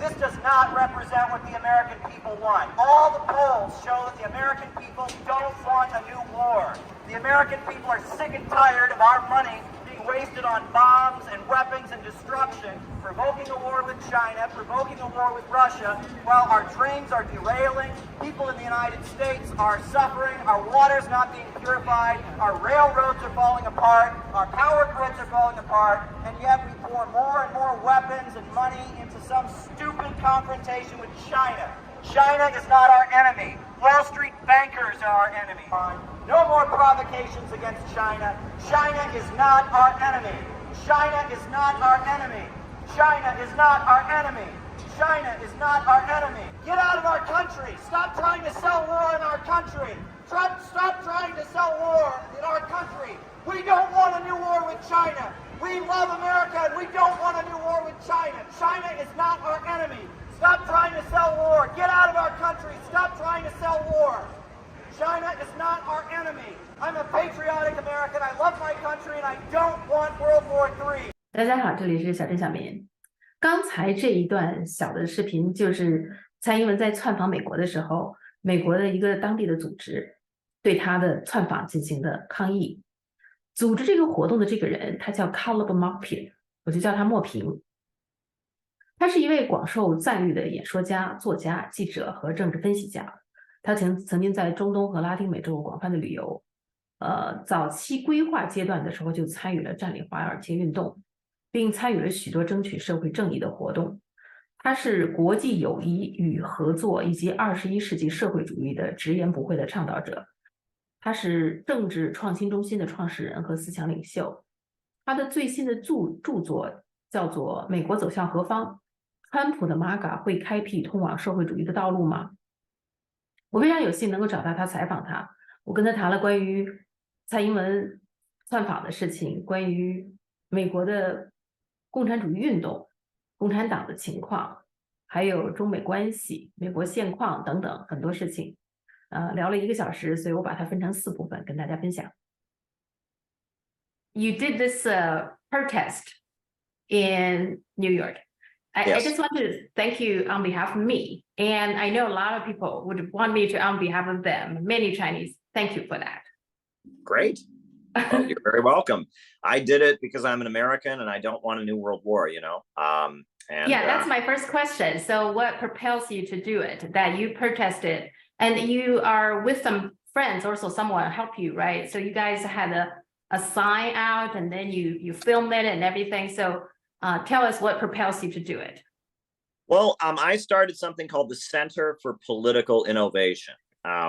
This does not represent what the American people want. All the polls show that the American people don't want a new war. The American people are sick and tired of our money being wasted on bombs and weapons and destruction, provoking a war with China, provoking a war with Russia, while our trains are derailing, people in the United States are suffering, our water's not being purified, our railroads are falling apart, our power grids are falling apart, and yet we pour more and more weapons and money into some stupid confrontation with China. China is not our enemy. Wall Street bankers are our enemy. No more provocations against China. China is not our enemy. China is not our enemy. China is not our enemy. China is not our enemy. Get out of our country. Stop trying to sell war in our country. Stop trying to sell war in our country. We don't want a new war with China. We love America and we don't want a new war with China. China is not our enemy. Stop trying to sell war. Get out of our country. Stop trying to sell war. China is not our enemy. I'm a patriotic American. I love my country and I don't want World War III. 大家好，这里是小镇小棉。刚才这一段小的视频就是蔡英文在窜访美国的时候，美国的一个当地的组织对他的窜访进行的抗议。组织这个活动的这个人，他叫 Maupin， 我就叫他莫平。他是一位广受赞誉的演说家、作家、记者和政治分析家。他曾经在中东和拉丁美洲广泛的旅游。早期规划阶段的时候就参与了占领华尔街运动，并参与了许多争取社会正义的活动。他是国际友谊与合作以及21世纪社会主义的直言不讳的倡导者。他是政治创新中心的创始人和思想领袖。他的最新的著作叫做《美国走向何方？川普的 MAGA 会开辟通往社会主义的道路吗？》我非常有幸能够找到他采访他，我跟他谈了关于蔡英文窜访的事情，关于美国的共产主义运动、共产党的情况，还有中美关系、美国现况等等很多事情。聊了1个小时，所以我把它分成4部分跟大家分享。You did this protest in New York. I just want to thank you on behalf of me. And I know a lot of people would want me to on behalf of them, many Chinese. Thank you for that. Great. Well, you're very welcome. I did it because I'm an American and I don't want a new world war, you know. Yeah, that's my first question. So what propels you to do it, that you protested? And you are with some friends, also someone help you, right? So you guys had a sign out and then you filmed it and everything. So tell us what propels you to do it. Well, I started something called the Center for Political Innovation,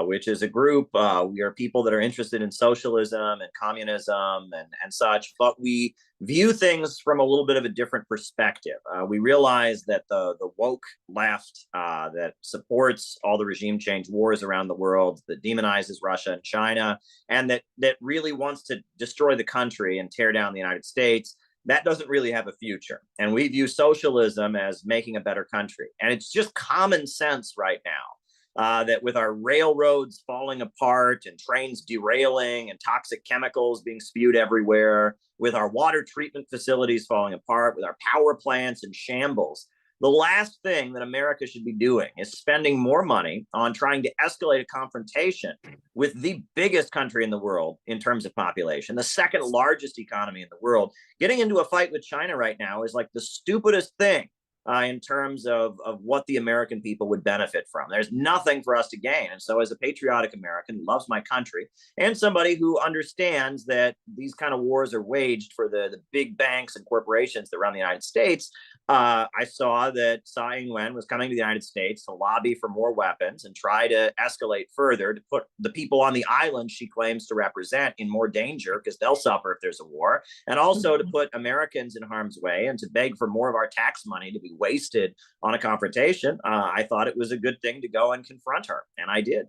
which is a group. We are people that are interested in socialism and communism and such, but we view things from a little bit of a different perspective. We realize that the woke left that supports all the regime change wars around the world, that demonizes Russia and China, and that really wants to destroy the country and tear down the United States, that doesn't really have a future. And we view socialism as making a better country. And it's just common sense right now. That with our railroads falling apart and trains derailing and toxic chemicals being spewed everywhere, with our water treatment facilities falling apart, with our power plants in shambles, the last thing that America should be doing is spending more money on trying to escalate a confrontation with the biggest country in the world in terms of population, the second largest economy in the world. Getting into a fight with China right now is like the stupidest thing in terms of what the American people would benefit from. There's nothing for us to gain. And so as a patriotic American who loves my country and somebody who understands that these kind of wars are waged for the big banks and corporations that run the United States, I saw that Tsai Ing-wen was coming to the United States to lobby for more weapons and try to escalate further to put the people on the island she claims to represent in more danger because they'll suffer if there's a war, and also to put Americans in harm's way and to beg for more of our tax money to be wasted on a confrontation. I thought it was a good thing to go and confront her, and I did.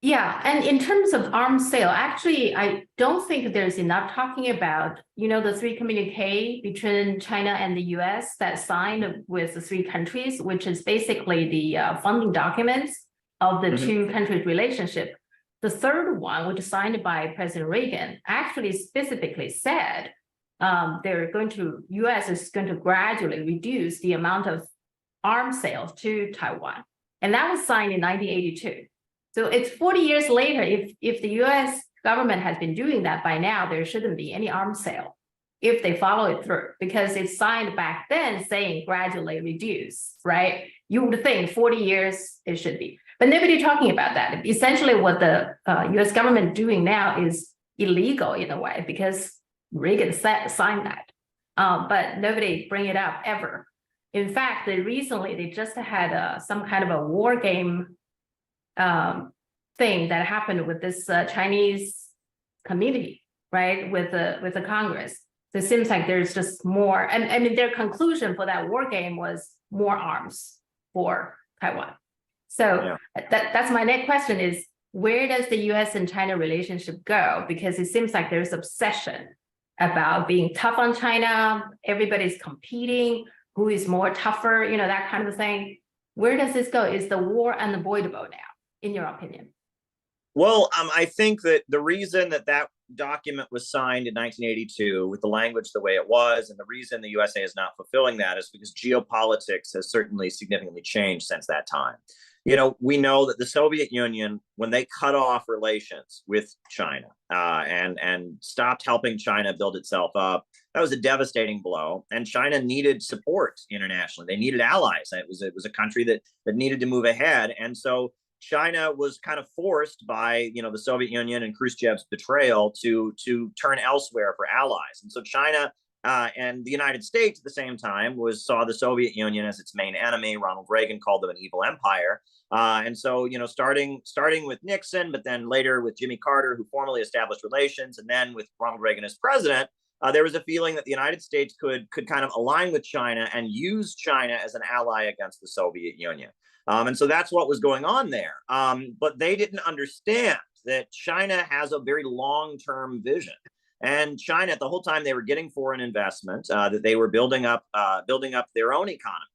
Yeah, and in terms of arms sale, actually, I don't think there's enough talking about, the 3 communique between China and the US that signed with the 3 countries, which is basically the funding documents of the 2 countries' relationship. The third one, which is signed by President Reagan, actually specifically said US is going to gradually reduce the amount of arms sales to Taiwan. And that was signed in 1982. So it's 40 years later. If the US government has been doing that by now, there shouldn't be any arms sale if they follow it through, because it's signed back then saying gradually reduce, right? You would think 40 years it should be, but nobody talking about that. Essentially what the US government doing now is illegal in a way, because Reagan signed that, but nobody bring it up ever. In fact, recently they just had some kind of a war game thing that happened with this Chinese community, right, with the Congress. So it seems like there's just more, and I mean, their conclusion for that war game was more arms for Taiwan. So that's my next question is, where does the US and China relationship go? Because it seems like there's obsession about being tough on China. Everybody's competing, who is more tougher, you know, that kind of thing. Where does this go? Is the war unavoidable now, in your opinion? Well, I think that the reason that document was signed in 1982 with the language the way it was, and the reason the USA is not fulfilling that, is because geopolitics has certainly significantly changed since that time. You know, we know that the Soviet Union, when they cut off relations with China and stopped helping China build itself up, that was a devastating blow. And China needed support internationally. They needed allies. It was a country that needed to move ahead. And so China was kind of forced by, you know, the Soviet Union and Khrushchev's betrayal to turn elsewhere for allies. And so China and the United States at the same time saw the Soviet Union as its main enemy. Ronald Reagan called them an evil empire. And so, you know, starting with Nixon, but then later with Jimmy Carter, who formally established relations, and then with Ronald Reagan as president, there was a feeling that the United States could kind of align with China and use China as an ally against the Soviet Union. And so that's what was going on there. But they didn't understand that China has a very long-term vision. And China, the whole time they were getting foreign investment, that they were building up their own economy.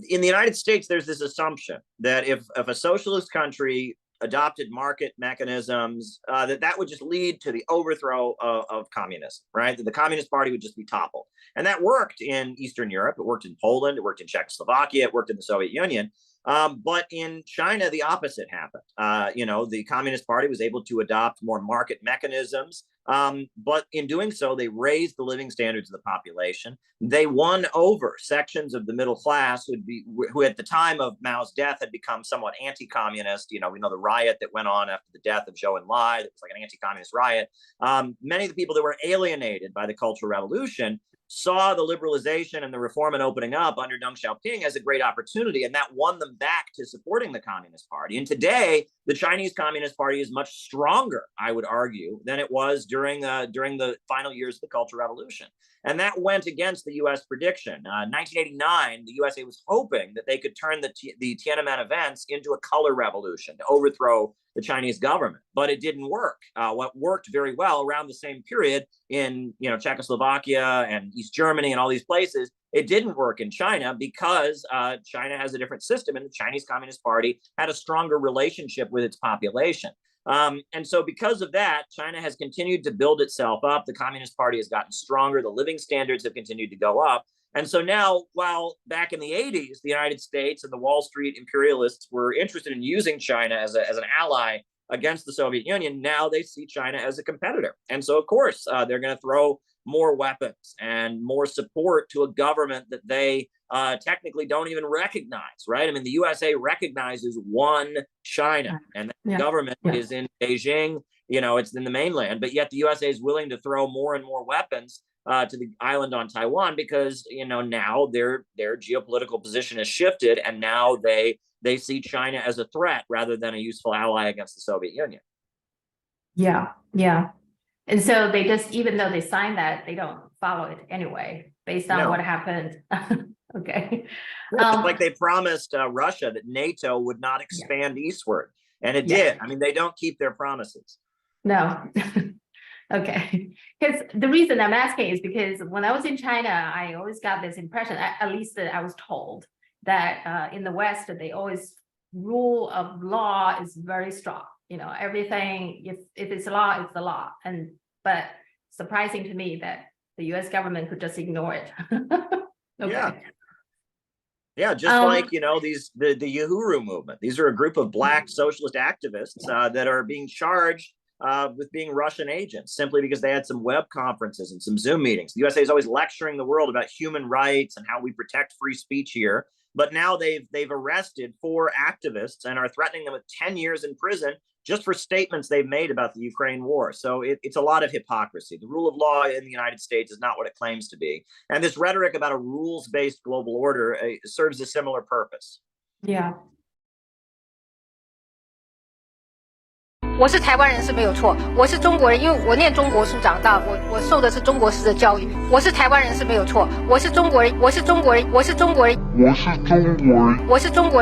In the United States, there's this assumption that if a socialist country adopted market mechanisms, that would just lead to the overthrow of communism, right? That the Communist Party would just be toppled. And that worked in Eastern Europe. It worked in Poland. It worked in Czechoslovakia. It worked in the Soviet Union. But in China, the opposite happened. You know, the Communist Party was able to adopt more market mechanisms. But in doing so, they raised the living standards of the population. They won over sections of the middle class who at the time of Mao's death had become somewhat anti-communist. You know, we know the riot that went on after the death of Zhou Enlai. It was like an anti-communist riot. Many of the people that were alienated by the Cultural Revolution saw the liberalization and the reform and opening up under Deng Xiaoping as a great opportunity, and that won them back to supporting the Communist Party. And today, the Chinese Communist Party is much stronger, I would argue, than it was during the final years of the Cultural Revolution. And that went against the U.S. prediction. 1989, the USA was hoping that they could turn the Tiananmen events into a color revolution to overthrow the Chinese government, but it didn't work. What worked very well around the same period in, you know, Czechoslovakia and East Germany and all these places, it didn't work in China because China has a different system, and the Chinese Communist Party had a stronger relationship with its population. And so because of that, China has continued to build itself up. The Communist Party has gotten stronger. The living standards have continued to go up. And so now, while back in the 80s, the United States and the Wall Street imperialists were interested in using China as an ally against the Soviet Union, now they see China as a competitor. And so, of course, they're going to throw more weapons and more support to a government that they technically don't even recognize, right? I mean, the USA recognizes one China, and the government is in Beijing, you know, it's in the mainland, but yet the USA is willing to throw more and more weapons to the island on Taiwan because, you know, now their geopolitical position has shifted, and now they see China as a threat rather than a useful ally against the Soviet Union. Yeah, yeah. And so they just, even though they signed that, they don't follow it anyway, based on what happened. Okay. It's like they promised Russia that NATO would not expand eastward, and it did. I mean, they don't keep their promises. No. Okay. Because the reason I'm asking is because when I was in China, I always got this impression, at least that I was told, that in the West, they always rule of law is very strong. You know, everything, if it's law, it's the law. But surprising to me that the US government could just ignore it. Okay. Yeah. Yeah, just like, you know, the Uhuru movement. These are a group of black socialist activists that are being charged with being Russian agents simply because they had some web conferences and some Zoom meetings. The USA is always lecturing the world about human rights and how we protect free speech here. But now they've arrested 4 activists and are threatening them with 10 years in prison just for statements they've made about the Ukraine war. So it's a lot of hypocrisy. The rule of law in the United States is not what it claims to be. And this rhetoric about a rules-based global order serves a similar purpose. Yeah. 我是台湾人是没有错，我是中国人，因为我念中国书长大，我受的是中国式的教育。我是台湾人是没有错，我是中国人，我是中国人，我是中国人，我是中国人，我是中国人。